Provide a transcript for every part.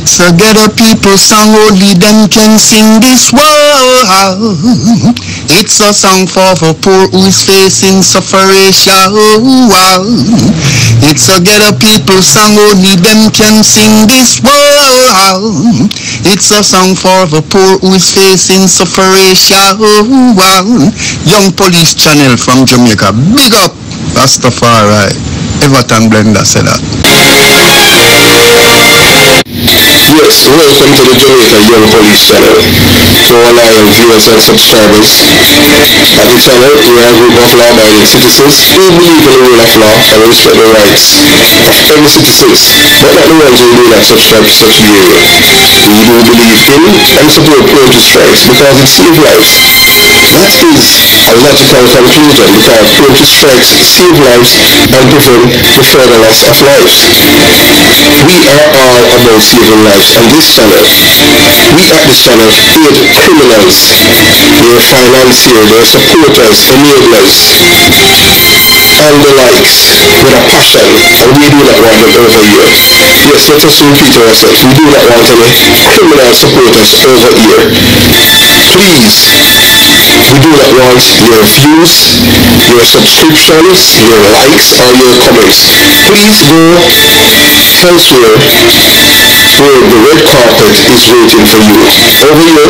It's a ghetto people song, only them can sing this world. It's a song for the poor who is facing sufferation. It's a ghetto people song, only them can sing this world. It's a song for the poor who is facing sufferation. Young Police Channel from Jamaica, big up Rastafari. Everton Blender said that. Yes, welcome to the Jamaica Young Police Channel. To all loyal viewers and subscribers. At the channel, we are a group of law-abiding citizens who believe in the rule of law and respect the rights of every citizen, but not the ones who do not subscribe to such behavior. We do believe in and support protest strikes because it saves lives. That is a logical conclusion because protest strikes save lives and prevent the further loss of life. We are all about saving lives on this channel. We at this channel hate criminals, their financiers, their supporters, enablers, and the likes with a passion, and we do not want them over here. Yes, let us repeat ourselves. We do not want any criminal supporters over here. Please, we do not want your views, your subscriptions, your likes, or your comments. Please go elsewhere where the red carpet is waiting for you. Over here,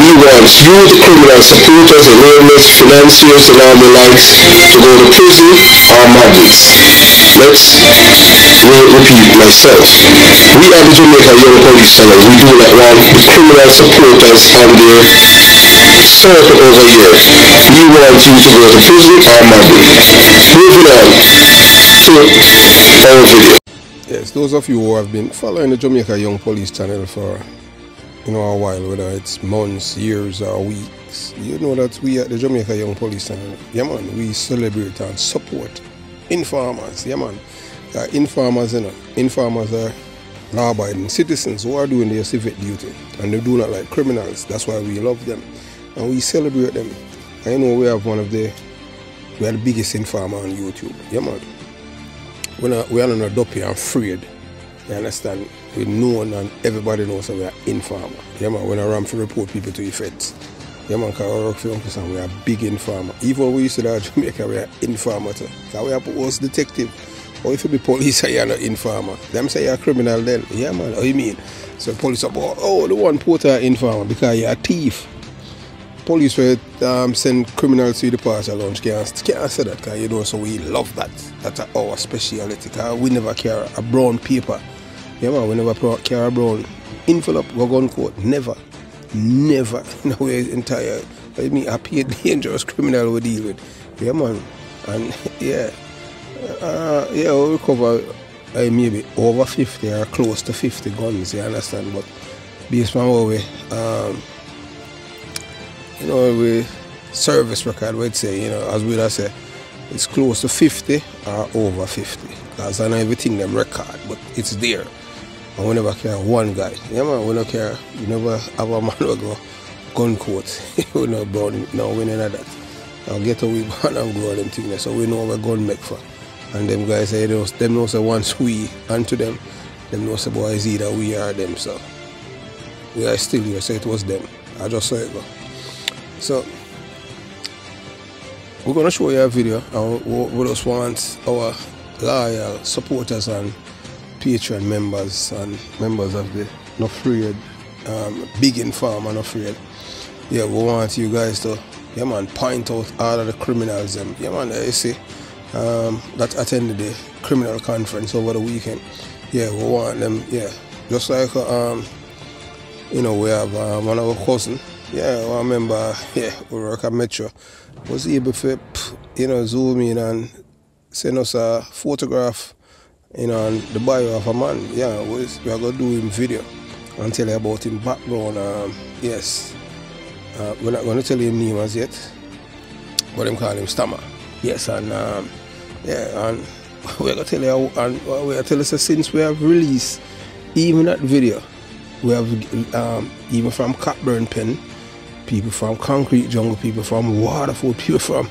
we want you, the criminal supporters, enablers, financiers, and all the likes, to go to prison or madness. Let's repeat myself. We are the Jamaica Young Police Channel. We do not want the criminal supporters and their circle over here. We want you to go to prison or madness. Moving on to our video. Yes, those of you who have been following the Jamaica Young Police Channel for a while, whether it's months, years, or weeks, you know that we at the Jamaica Young Police Channel, yeah man, we celebrate and support informers, yeah man. Informers, informers are law-abiding citizens who are doing their civic duty, and they do not like criminals. That's why we love them and we celebrate them. I know we have we are the biggest informer on YouTube, yeah man. We are not dopey and afraid. You understand? We know and everybody knows that we are informer. Yeah man, when I ram to report people to effects. Yeah man, because we work for Uncle Sam, we are big informer. Even we used to that Jamaica, we are informer too. Because we are post detective. Or if you be police, you are not informer. Them say you're a criminal then. Yeah man, what you mean? So police are about, oh, the one put her informer because you're a thief. Police will send criminals to the party lounge. Can't say that because you know, so we love that. That's our speciality. Because we never carry a brown paper. Yeah man, we never carry a brown envelope or gun coat. Never. Never. No way entire. I mean, a dangerous criminal we deal with. Yeah man. And yeah. We recover maybe over 50 or close to 50 guns, you understand? But based on what we service record, we'd say, as we'd say, it's close to 50 or over 50. Because I know everything them record, but it's there. And we never carry one guy. Yeah man, we don't care. We never have a man who go gun coat. We know brown, no, we know that. I'll get away and go them things. So we know what gun make for. And them guys say, them know say once we and to them know say boys either we or them. So we are still here, so it was them. I just saw it go. So we're gonna show you a video, and we just want our loyal supporters and Patreon members and members of the Not Afraid, big informer Not Afraid. Yeah, we want you guys to, yeah man, point out all of the criminals them. Yeah man, you see, that attended the criminal conference over the weekend. Yeah, we want them, yeah. Just like we have one of our cousins. Yeah, I remember, we work at Metro. Was able to, zoom in and send us a photograph, and the bio of a man. Yeah, we are going to do him video and tell you about him background. Yes, we're not going to tell you him name as yet, but I'm calling him Stammer. Yes, and and we're going to tell you, and we're going to tell us since we have released even that video, we have even from Cockburn Pen, people from Concrete Jungle, people from Waterford, people from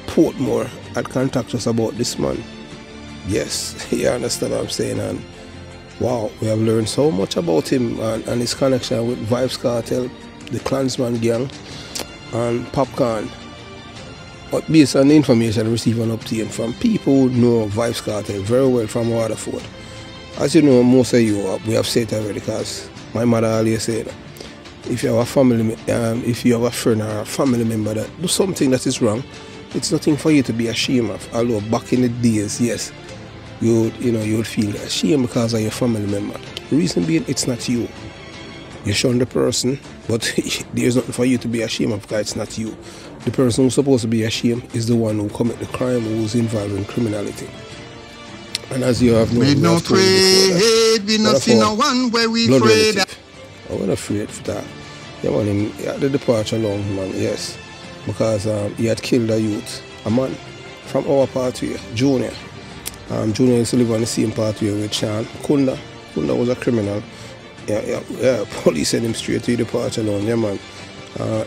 Portmore had contacted us about this man. Yes, you understand what I'm saying, and wow, we have learned so much about him and his connection with Vybz Kartel, the Klansman gang, and Popcorn. But based on the information received and obtained from people who know Vybz Kartel very well from Waterford. As you know, most of you, we have said it already, because my mother always said, if you have a family, if you have a friend or a family member that do something that is wrong, it's nothing for you to be ashamed of. Although back in the days, yes, you would feel ashamed because of your family member. The reason being, it's not you. You shun the person, but there's nothing for you to be ashamed of because it's not you. The person who's supposed to be ashamed is the one who commit the crime, who's involved in criminality. And as you have known, we no afraid, we not see no one where we afraid. I'm not afraid for that. Yeah, man, he had the departure long, man, yes. Because he had killed a youth, a man from our pathway, Junior. Junior used to live on the same pathway with Sean. Kunda was a criminal. Yeah, police sent him straight to the departure alone, yeah, man.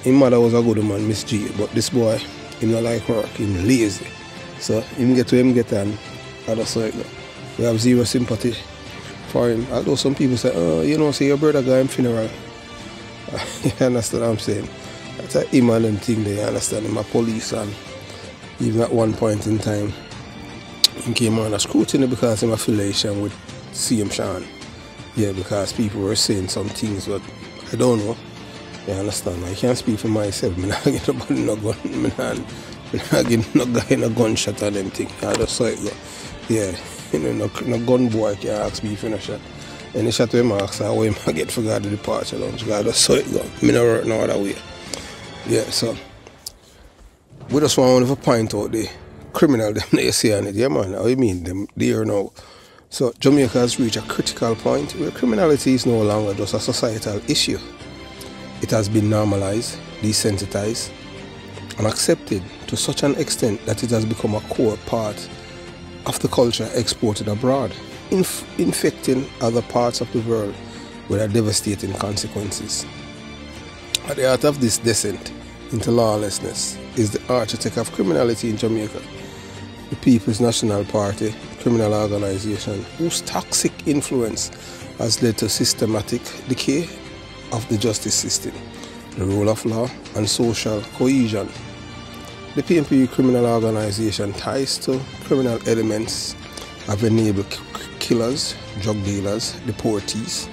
His mother was a good man, Miss G, but this boy, him not like work, him lazy. So him get and other side. We have zero sympathy for him. Although some people say, oh, you know, say your brother got him funeral. You understand what I'm saying? That's a him and them thing there, you understand? Him a police, and even at one point in time, he came on a scrutiny because of his affiliation with CM Sean. Yeah, because people were saying some things, but I don't know. You understand? I can't speak for myself. I'm not getting nobody no gun. I'm not getting no guy in a gunshot or them thing. I just saw it go. Yeah, you know, no gun boy can ask me if you shot. And the shot him ask how him I get forgot the departure lounge. I just saw it go. I don't work no other way. Yeah, so we just want to point out the criminal them they say on it. Yeah, man. How you mean them there now? So Jamaica has reached a critical point where criminality is no longer just a societal issue. It has been normalized, desensitized, and accepted to such an extent that it has become a core part of the culture exported abroad, infecting other parts of the world with devastating consequences. At the heart of this descent into lawlessness is the architect of criminality in Jamaica, the People's National Party criminal organization, whose toxic influence has led to systematic decay of the justice system, the rule of law, and social cohesion. The PNP criminal organization ties to criminal elements have enabled killers, drug dealers, deportees,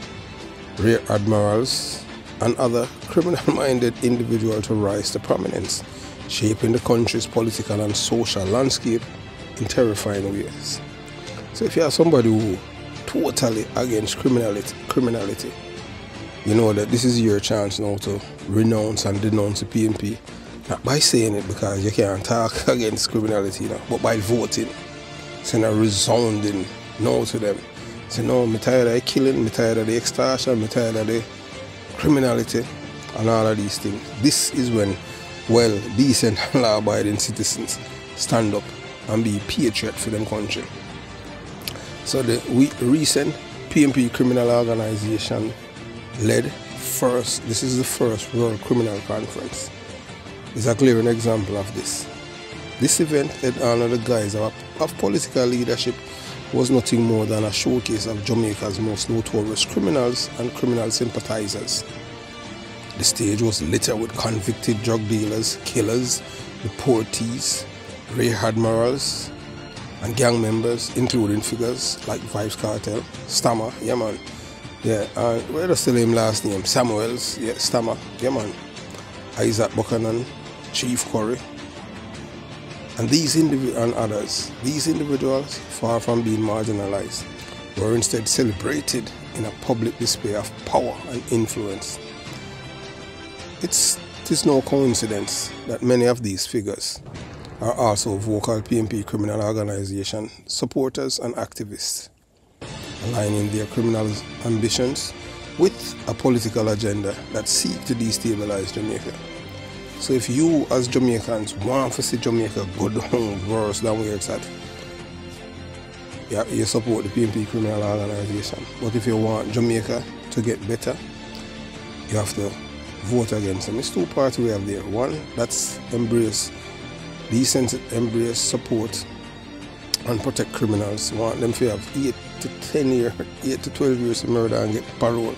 rear admirals, and other criminal-minded individuals to rise to prominence, shaping the country's political and social landscape in terrifying ways. So if you are somebody who totally against criminality, you know that this is your chance now to renounce and denounce the PNP. Not by saying it, because you can't talk against criminality now, but by voting, saying a resounding no to them. Say no, I'm tired of the killing, I'm tired of the extortion, I'm tired of the criminality and all of these things. This is when, well, decent and law-abiding citizens stand up and be patriot for them country. So the recent PNP criminal organization led first, this is the first World Criminal Conference. It's a clear example of this. This event, under the guise of political leadership, was nothing more than a showcase of Jamaica's most notorious criminals and criminal sympathizers. The stage was littered with convicted drug dealers, killers, deportees, rear admirals, and gang members, including figures like Vybz Kartel, Stammer, yeah man, yeah, and where does the name last name? Samuels, yeah, Stammer, yeah man, Isaac Buchanan, Chief Curry, and and others. These individuals, far from being marginalized, were instead celebrated in a public display of power and influence. It is no coincidence that many of these figures are also vocal PNP criminal organization supporters and activists, aligning their criminal ambitions with a political agenda that seek to destabilize Jamaica. So if you as Jamaicans want to see Jamaica go down worse than where it's at, yeah, you support the PNP criminal organization. But if you want Jamaica to get better, you have to vote against them. It's two parts we have there. One, that's embrace decent, embrace, support and protect criminals. Want them to have to 10 years, 8 to 12 years to murder and get parole,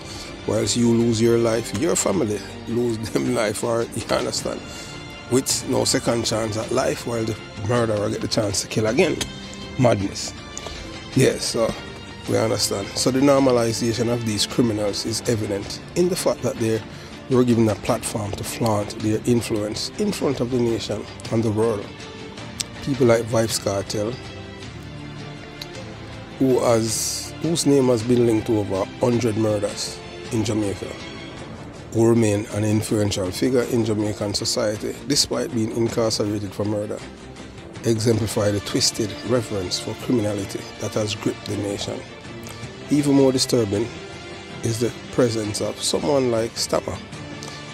whilst you lose your life, your family lose them life, or you understand, with no second chance at life, while the murderer get the chance to kill again. Madness. Yes, so we understand. So the normalization of these criminals is evident in the fact that they were given a platform to flaunt their influence in front of the nation and the world. People like Vybz Kartel, whose name has been linked to over 100 murders in Jamaica, who remain an influential figure in Jamaican society despite being incarcerated for murder, exemplify the twisted reverence for criminality that has gripped the nation. Even more disturbing is the presence of someone like Stammer,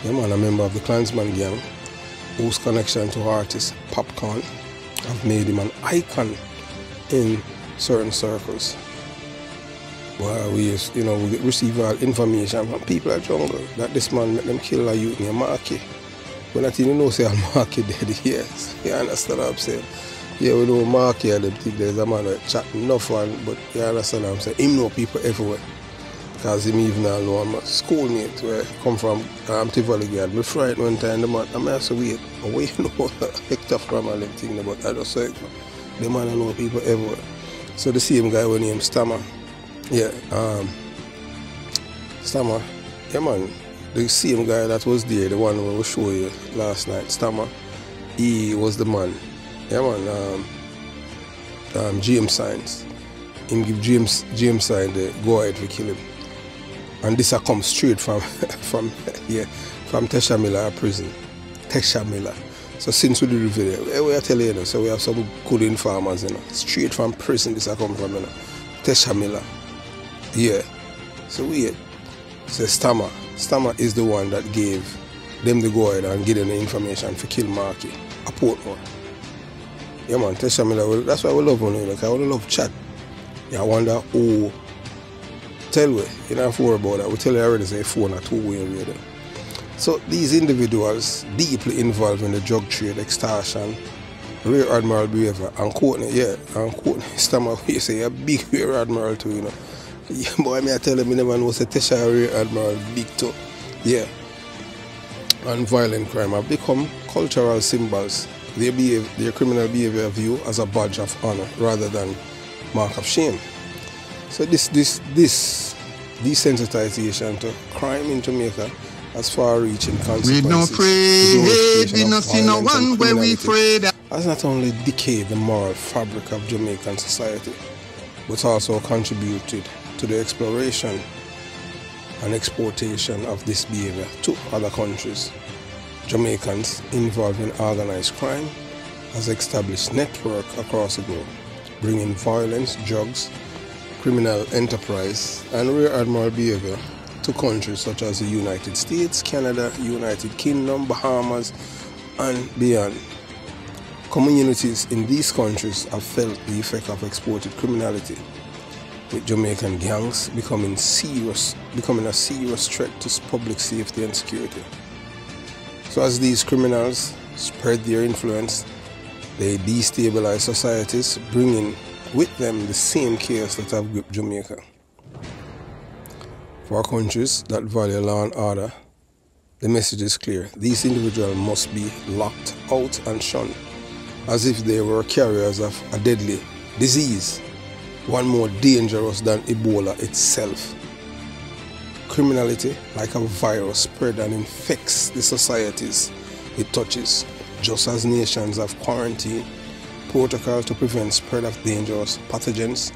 a member of the Klansman gang, whose connection to artist Popcorn have made him an icon in certain circles. Well, we receive all information from people at Jungle that this man made them kill a youth named Marky. When I think you know say Marky dead, yes. You understand what I'm saying? Yeah, we know Marky and them think there's a man that chat enough one, but you understand what I'm saying? Him know people everywhere. Because him even know I'm a schoolmate where I come from Tivoli Guard. Me frightened one time the man, I may have to wait. Where you know Hector from and them thing, but I just say the man know people everywhere. So the same guy when named Stammer. Yeah, Stammer, yeah man, the same guy that was there, the one we show you last night, Stammer, he was the man. Yeah man, James Signs. Him give James Signs the go ahead to kill him. And this a come straight from Tesha Miller prison. Tesha Miller. So since we do the video, we are telling you, so we have some good informers, straight from prison this a come from, Tesha Miller. Yeah. So weird. So Stammer is the one that gave them the go ahead and give them the information for kill Marky, a Portmore. Yeah man, Tesha Miller, that's why we love one, because I love chat. Yeah, I wonder who tell we, you don't have to worry about that. We tell you already say phone a two-way radio. So these individuals deeply involved in the drug trade, extortion, Rear Admiral behavior, and Courtney, Stammer, you say a big Rear Admiral too, Yeah, boy, I tell them, I never know, say Tesha Rear Admiral big too. Yeah. And violent crime have become cultural symbols. Their criminal behavior view as a badge of honor rather than mark of shame. So this desensitization to crime in Jamaica has far-reaching consequences. We no afraid, we no see no one where we afraid. Has not only decayed the moral fabric of Jamaican society, but also contributed to the exploration and exportation of this behavior to other countries. Jamaicans involved in organized crime has established network across the globe, bringing violence, drugs, criminal enterprise, and Rear Admiral behavior to countries such as the United States, Canada, United Kingdom, Bahamas, and beyond. Communities in these countries have felt the effect of exported criminality, with Jamaican gangs becoming a serious threat to public safety and security. So as these criminals spread their influence, they destabilize societies, bringing with them the same chaos that have gripped Jamaica. For countries that value law and order, the message is clear. These individuals must be locked out and shunned, as if they were carriers of a deadly disease, one more dangerous than Ebola itself. Criminality, like a virus, spread and infects the societies it touches. Just as nations have quarantine protocol to prevent spread of dangerous pathogens,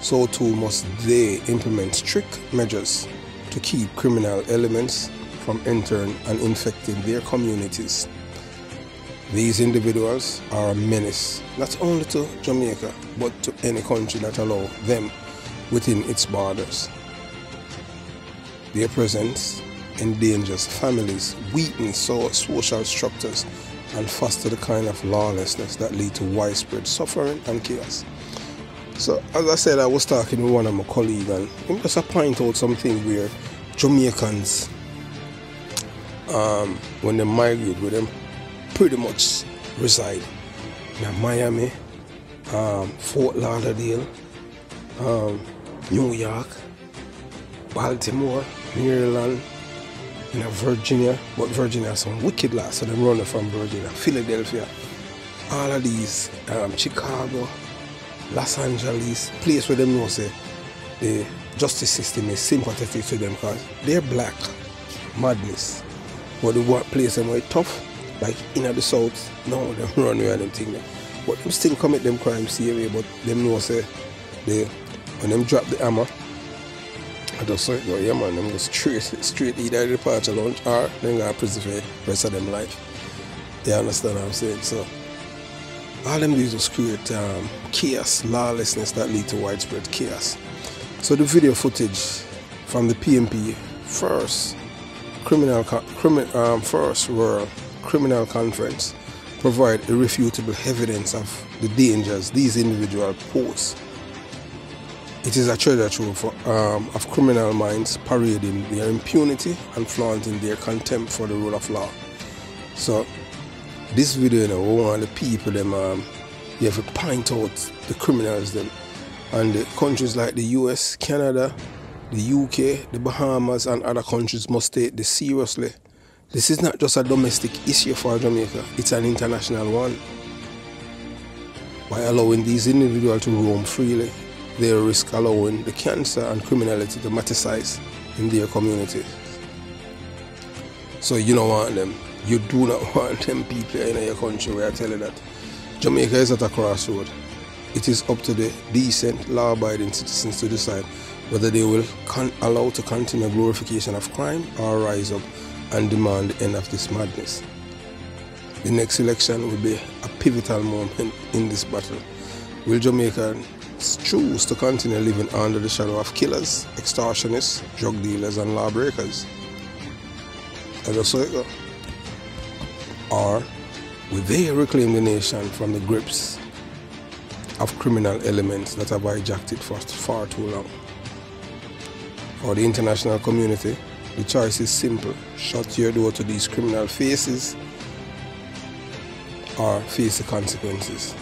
so too must they implement strict measures to keep criminal elements from entering and infecting their communities. These individuals are a menace not only to Jamaica but to any country that allows them within its borders. Their presence endangers families, weakens social structures, and foster the kind of lawlessness that lead to widespread suffering and chaos. So, as I said, I was talking with one of my colleagues, and he just point out something where Jamaicans, when they migrate, where them pretty much reside in Miami, Fort Lauderdale, New York, Baltimore, Maryland, you know, Virginia, but Virginia has some wicked laws, so they run from Virginia, Philadelphia, all of these, Chicago, Los Angeles, place where them know say the justice system is sympathetic to them because they're black, madness. But the one place them where tough, like in the south, no, them run away and them thing there. But them still commit them crimes serious, but them know say they, when them drop the hammer, I just say, go, yeah man, them go straight either the departure lunch or them go to prison for the rest of them life. You understand what I'm saying? So all them do is just create chaos, lawlessness that lead to widespread chaos. So the video footage from the PNP first World Criminal Conference provide irrefutable evidence of the dangers these individuals pose. It is a treasure trove of criminal minds parading their impunity and flaunting their contempt for the rule of law. So this video, you know, we want the people them you have to point out the criminals them, and the countries like the US, Canada, the UK, the Bahamas and other countries must take this seriously. This is not just a domestic issue for Jamaica, it's an international one. By allowing these individuals to roam freely, they risk allowing the cancer and criminality to metastasize in their communities. So you don't want them. You do not want them people in your country where I tell you that. Jamaica is at a crossroad. It is up to the decent, law-abiding citizens to decide whether they will allow to continue glorification of crime or rise up and demand the end of this madness. The next election will be a pivotal moment in this battle. Will Jamaicans choose to continue living under the shadow of killers, extortionists, drug dealers and lawbreakers? And just so it go. Or will they reclaim the nation from the grips of criminal elements that have hijacked it for far too long? For the international community, the choice is simple. Shut your door to these criminal faces or face the consequences.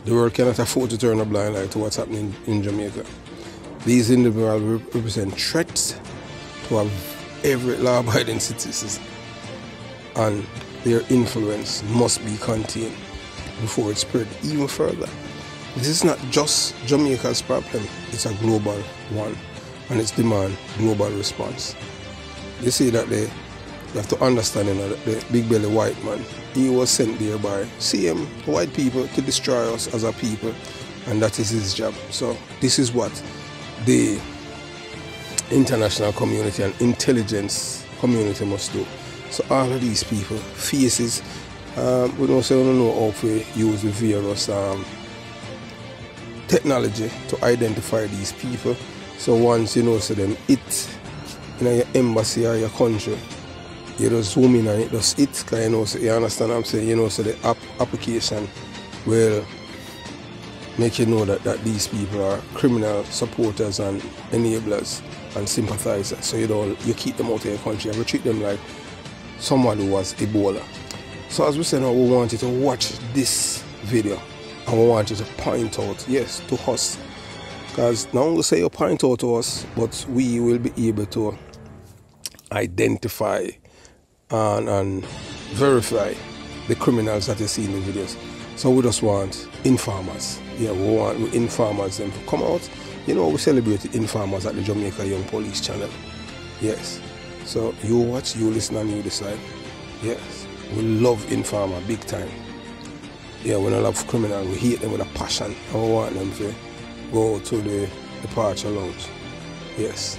The world cannot afford to turn a blind eye to what's happening in Jamaica. These individuals represent threats to every law-abiding citizen, and their influence must be contained before it spread even further. This is not just Jamaica's problem, it's a global one, and it's demand global response. They say that they have to understand, you know, that the big belly white man, he was sent there by CM white people to destroy us as a people, and that is his job. So this is what the international community and intelligence community must do. So all of these people, faces, we don't say we don't know how to use the various technology to identify these people. So once you know so them it in your embassy or your country, you just zoom in and it does it, because you know, so you understand what I'm saying, you know, so the application will make you know that these people are criminal supporters and enablers and sympathizers. So you keep them out of your country and you treat them like someone who was Ebola. So as we said now, we want you to watch this video and we want you to point out, yes, to us. Because not only say you point out to us, but we will be able to identify and verify the criminals that you see in the videos. So we just want informers. Yeah, we want informers them to come out. You know, we celebrate the informers at the Jamaica Young Police channel. Yes. So you watch, you listen and you decide. Yes. We love informer big time. Yeah, we don't love criminal, we hate them with a passion. And we want them to go to the departure lounge. Yes.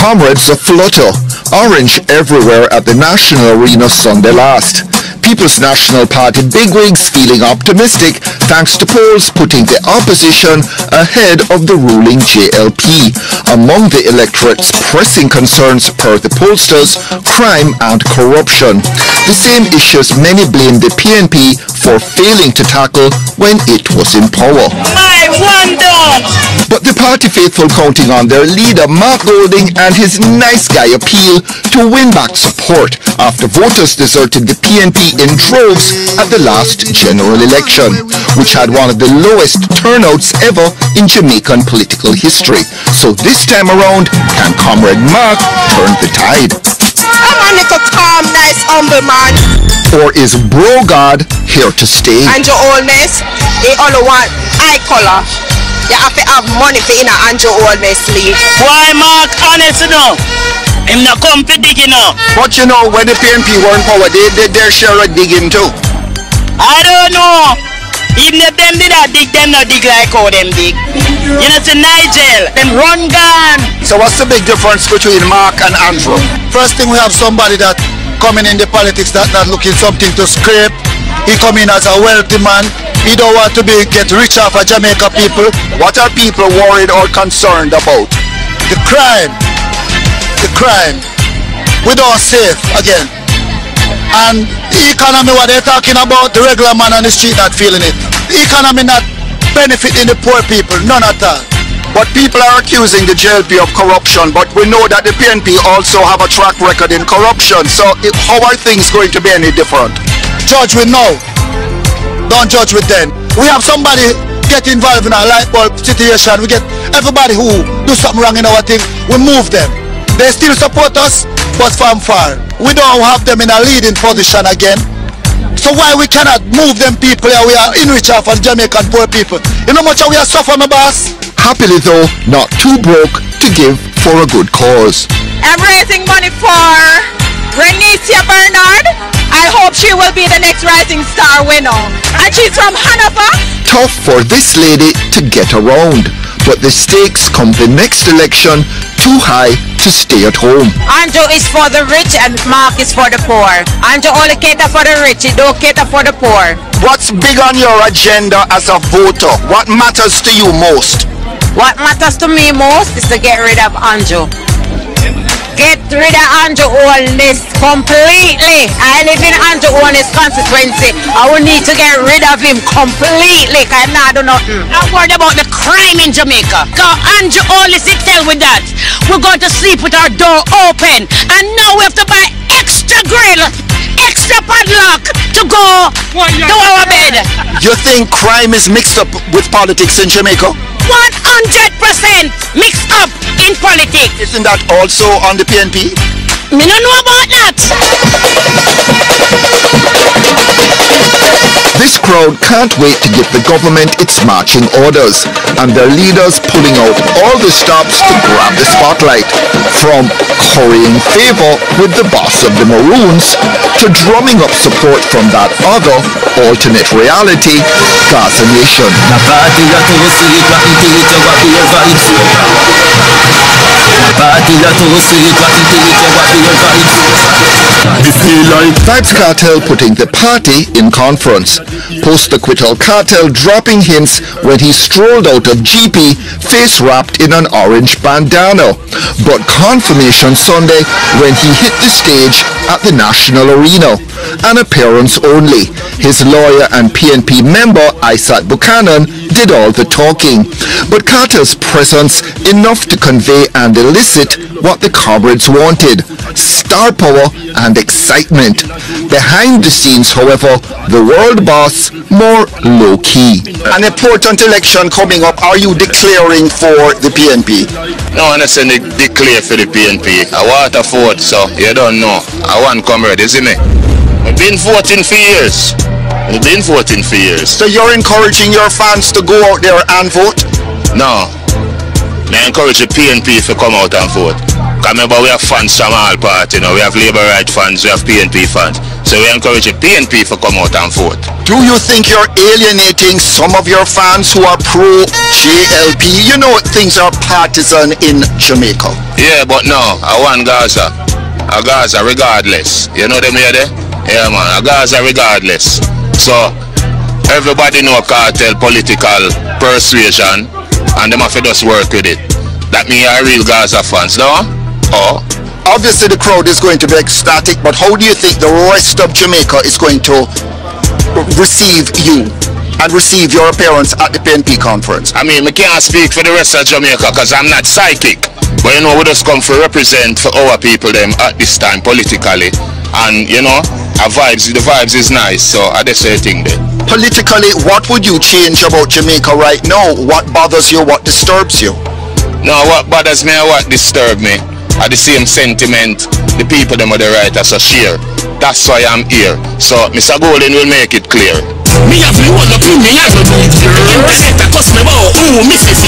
Comrades of Flotto, orange everywhere at the National Arena Sunday last. People's National Party bigwigs feeling optimistic thanks to polls putting the opposition ahead of the ruling JLP. Among the electorate's pressing concerns per the pollsters, crime and corruption. The same issues many blame the PNP for failing to tackle when it was in power. My wonder! But the party faithful counting on their leader Mark Golding and his nice guy appeal to win back support after voters deserted the PNP in droves at the last general election, which had one of the lowest turnouts ever in Jamaican political history. So this time around, can Comrade Mark turn the tide? I'm a little calm, nice, humble man. Or is Bro God here to stay? And your oldness, they only want eye color. You have to have money for in a Andrew oldness league. Why Mark honest enough? Him not come to dig enough. But you know, when the PNP were in power, they did their share of digging too. I don't know. Even if them did not dig, them not dig like how them dig. You know, it's a Nigel, them run gun. So what's the big difference between Mark and Andrew? First thing, we have somebody that coming in the politics that not looking something to scrape. He come in as a wealthy man. He don't want to get rich off of Jamaica people. What are people worried or concerned about? The crime. The crime. We don't safe again. And the economy, what they're talking about, the regular man on the street not feeling it. The economy not benefiting the poor people, none at all. But people are accusing the JLP of corruption, but we know that the PNP also have a track record in corruption. So how are things going to be any different? Judge with now. Don't judge with them. We have somebody get involved in a light bulb situation. We get everybody who do something wrong in our thing, we move them. They still support us, but from far. We don't have them in a leading position again. So why we cannot move them people here? We are enrich off of Jamaican poor people. You know how much we are suffering, my boss? Happily though, not too broke to give for a good cause. I'm raising money for Renicia Bernard. I hope she will be the next Rising Star winner. And she's from Hanover. Tough for this lady to get around, but the stakes come the next election too high to stay at home. Andrew is for the rich and Mark is for the poor. Andrew only cater for the rich, he don't cater for the poor. What's big on your agenda as a voter? What matters to you most? What matters to me most is to get rid of Andrew. Get rid of Andrew Oldness completely. I live in Andrew Oldness constituency. I will need to get rid of him completely because I do nothing. I'm worried about the crime in Jamaica. Because Andrew Oldness is tell with that. We're going to sleep with our door open. And now we have to buy extra grill, extra padlock to go to our bed. You think crime is mixed up with politics in Jamaica? 100% mixed up in politics. Isn't that also on the PNP? Me don't know about that. This crowd can't wait to give the government its marching orders, and their leaders pulling out all the stops to grab the spotlight, from currying favor with the boss of the Maroons to drumming up support from that other alternate reality, Gaza Nation. Vibes Cartel putting the party in conference. Post-acquittal Cartel dropping hints when he strolled out of GP face wrapped in an orange bandana. But confirmation Sunday when he hit the stage at the National Arena. An appearance only. His lawyer and PNP member Isaac Buchanan did all the talking. But Carter's presence enough to convey and elicit what the comrades wanted. Star power and excitement. Behind the scenes, however, the world boss more low-key. An important election coming up. Are you declaring for the PNP? No, I'm not saying declare for the PNP. I want to vote, so you don't know. I want comrade, isn't it? I've been voting for years. I've been voting for years. So you're encouraging your fans to go out there and vote? No. I encourage the PNP to come out and vote. Because remember, we have fans from all parts, you know. We have Labour Right fans, we have PNP fans. So we encourage the PNP to come out and vote. Do you think you're alienating some of your fans who are pro-JLP? You know things are partisan in Jamaica. Yeah, but no, I want Gaza. A Gaza regardless. You know them here there? Yeah man, a Gaza regardless. So, everybody know cartel political persuasion and them have to just work with it. That means are real Gaza fans, no? Oh. Obviously the crowd is going to be ecstatic, but how do you think the rest of Jamaica is going to receive you? and receive your appearance at the PNP conference? I mean, I can't speak for the rest of Jamaica because I'm not psychic. But you know, we just come to represent for our people them at this time politically. And you know, the vibes is nice, so I just say thing there. Politically, what would you change about Jamaica right now? What bothers you? What disturbs you? No, what bothers me and what disturbs me are the same sentiment the people them are the writers are share. That's why I'm here. So Mr. Golden will make it clear. Me have the one up in me, I don't need you. Represent a customer, oh, Mrs.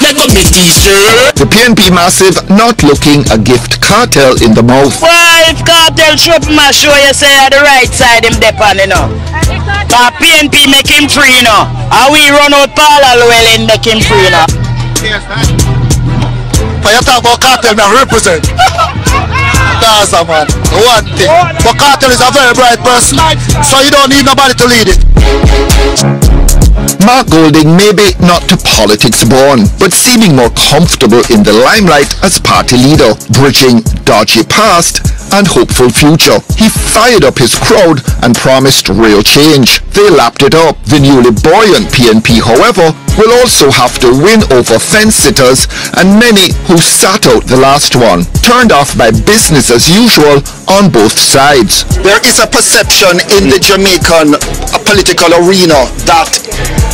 Let go me t-shirt. The PNP massive not looking a gift cartel in the mouth. Well, if cartel show my show you say on the right side him depend, you know. But PNP make him free, you know. And we run out Paul well and make him free, you know. But you talk about cartel, now represent. That's a man, one thing. But cartel is a very bright person, so you don't need nobody to lead it. Mark Golding may be not to politics born, but seeming more comfortable in the limelight as party leader, bridging dodgy past and hopeful future. He fired up his crowd and promised real change. They lapped it up. The newly buoyant PNP, however, will also have to win over fence-sitters and many who sat out the last one, turned off by business as usual on both sides. There is a perception in the Jamaican political arena that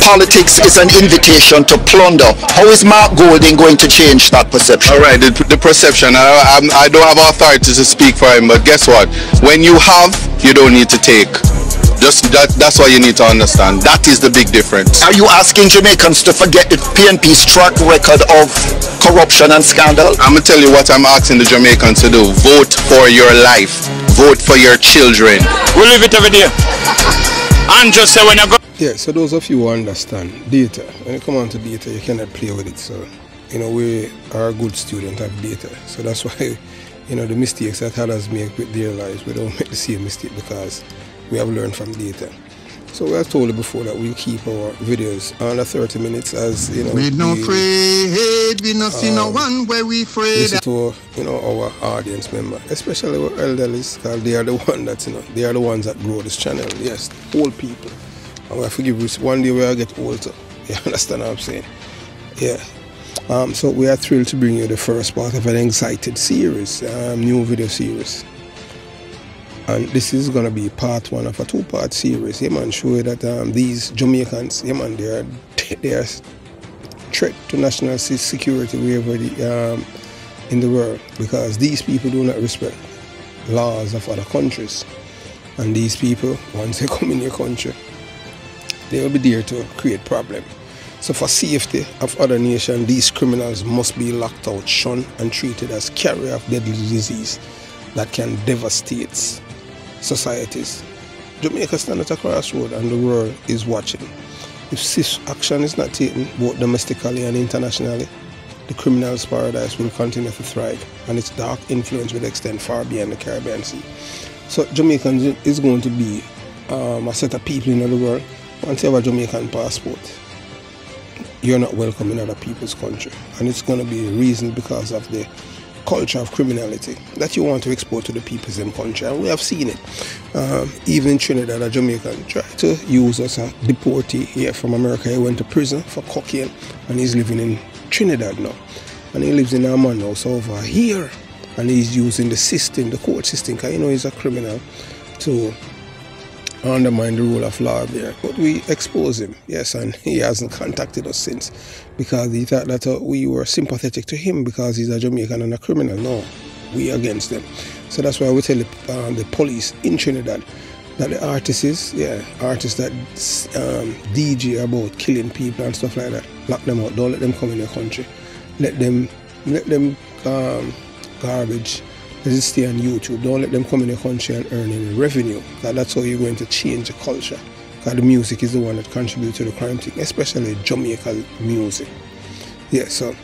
politics is an invitation to plunder. How is Mark Golding going to change that perception? All right, the perception. I don't have authority to speak for him, but guess what? When you have, you don't need to take. That's what you need to understand. That is the big difference. Are you asking Jamaicans to forget the PNP's track record of corruption and scandal? I'm going to tell you what I'm asking the Jamaicans to do. Vote for your life. Vote for your children. We'll leave it over there. And just say when I go. Yeah, so those of you who understand data, when you come on to data, you cannot play with it. So, you know, we are a good student of data. So that's why, you know, the mistakes that others make with their lives, we don't make the same mistake because we have learned from data. So we have told you before that we'll keep our videos under 30 minutes as, you know, we no afraid, we not see no one where we afraid. Listen to, you know, our audience member, especially our elderlies, because they are the one that, you know, they are the ones that grow this channel. Yes, old people. And we forgive you, one day we'll get older. You understand what I'm saying? Yeah. So we are thrilled to bring you the first part of an excited series, new video series. And this is going to be part one of a two-part series. Yeah, man, show you that these Jamaicans, yeah, man, they are threat to national security wherever in the world, because these people do not respect laws of other countries. And these people, once they come in your country, they will be there to create problems. So for safety of other nations, these criminals must be locked out, shunned, and treated as carrier of deadly disease that can devastate societies. Jamaica stands at a crossroad and the world is watching. If swift action is not taken, both domestically and internationally, the criminal's paradise will continue to thrive and its dark influence will extend far beyond the Caribbean Sea. So Jamaicans is going to be a set of people in the world. Once you have a Jamaican passport, you're not welcome in other people's country. And it's going to be a reason because of the culture of criminality that you want to export to the people's country. And we have seen it. Even in Trinidad, a Jamaican tried to use us a deportee here from America. He went to prison for cocaine and he's living in Trinidad now. And he lives in a man house over here. And he's using the system, the court system, because you know he's a criminal, to undermine the rule of law there. But we expose him, yes, and he hasn't contacted us since because he thought that we were sympathetic to him because he's a Jamaican and a criminal. No, we against them. So that's why we tell the police in Trinidad that the artists that DJ about killing people and stuff like that, lock them out. Don't let them come in your country. Let them garbage. Let it stay on YouTube. Don't let them come in your country and earn any revenue. That's how you're going to change the culture. Because the music is the one that contributes to the crime thing, especially Jamaican music. Yeah, so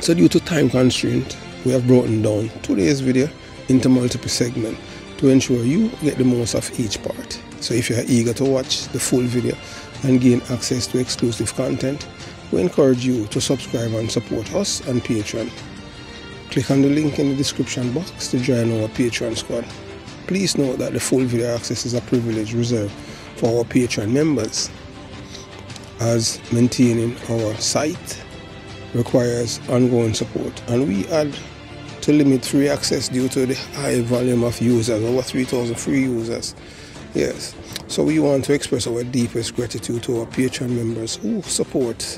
due to time constraint, we have broken down today's video into multiple segments to ensure you get the most of each part. So if you are eager to watch the full video and gain access to exclusive content, we encourage you to subscribe and support us on Patreon. Click on the link in the description box to join our Patreon squad. Please note that the full video access is a privilege reserved for our Patreon members, as maintaining our site requires ongoing support, and we had to limit free access due to the high volume of users, over 3,000 free users. Yes, so we want to express our deepest gratitude to our Patreon members who support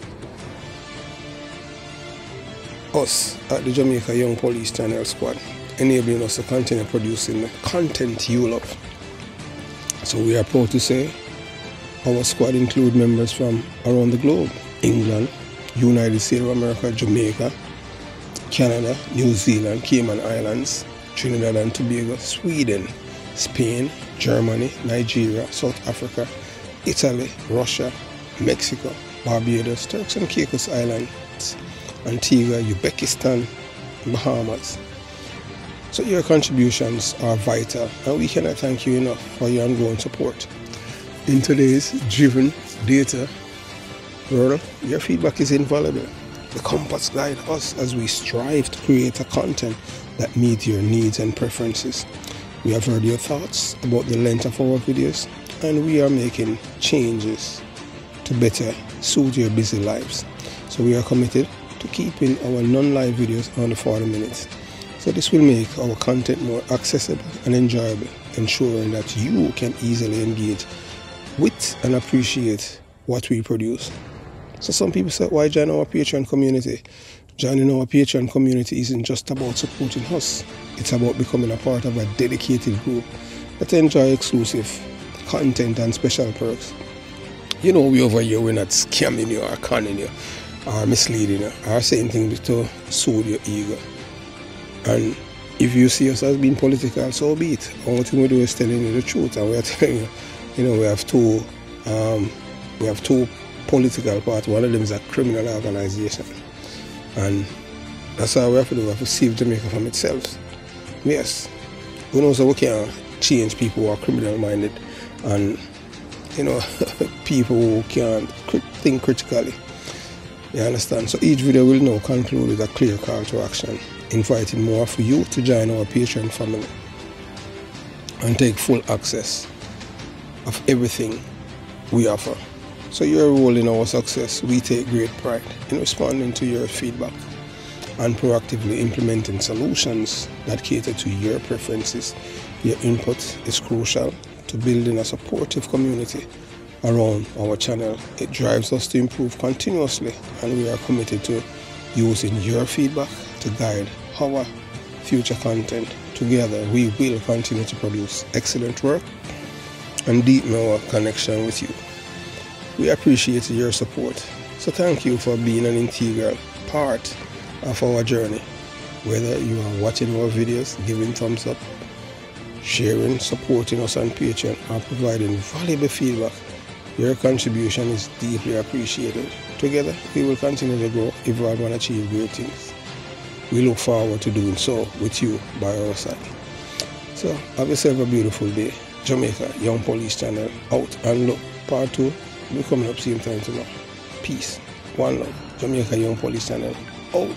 us at the Jamaica Young Police Channel Squad, enabling us to continue producing the content you love. So we are proud to say our squad includes members from around the globe: England, United States of America, Jamaica, Canada, New Zealand, Cayman Islands, Trinidad and Tobago, Sweden, Spain, Germany, Nigeria, South Africa, Italy, Russia, Mexico, Barbados, Turks and Caicos Islands, Antigua, Uzbekistan, Bahamas. So your contributions are vital, and we cannot thank you enough for your ongoing support. In today's driven data world, your feedback is invaluable. The compass guides us as we strive to create a content that meets your needs and preferences. We have heard your thoughts about the length of our videos, and we are making changes to better suit your busy lives. So we are committed to keeping our non-live videos under 40 minutes. So this will make our content more accessible and enjoyable, ensuring that you can easily engage with and appreciate what we produce. So some people say, why join our Patreon community? Joining our Patreon community isn't just about supporting us. It's about becoming a part of a dedicated group that enjoy exclusive content and special perks. You know, we over here, we're not scamming you or conning you or misleading you or saying things to soothe your ego. And if you see us as being political, so be it. Only thing we do is telling you the truth, and we are telling you, you know, we have two political parties. One of them is a criminal organization, and that's how we have to do. We have to save Jamaica from itself. Yes, we know so we can't change people who are criminal minded, and you know, people who can't think critically. You understand? So each video will now conclude with a clear call to action, inviting more of you to join our Patreon family and take full access of everything we offer. So your role in our success, we take great pride in responding to your feedback and proactively implementing solutions that cater to your preferences. Your input is crucial to building a supportive community around our channel. It drives us to improve continuously, and we are committed to using your feedback to guide our future content. Together, we will continue to produce excellent work and deepen our connection with you. We appreciate your support, so thank you for being an integral part of our journey. Whether you are watching our videos, giving thumbs up, sharing, supporting us on Patreon, or providing valuable feedback, your contribution is deeply appreciated. Together, we will continue to grow, evolve, and achieve great things. We look forward to doing so with you by our side. So, have yourself a beautiful day. Jamaica Young Police Channel out, and look, part 2 will be coming up same time tomorrow. Peace, one love. Jamaica Young Police Channel out.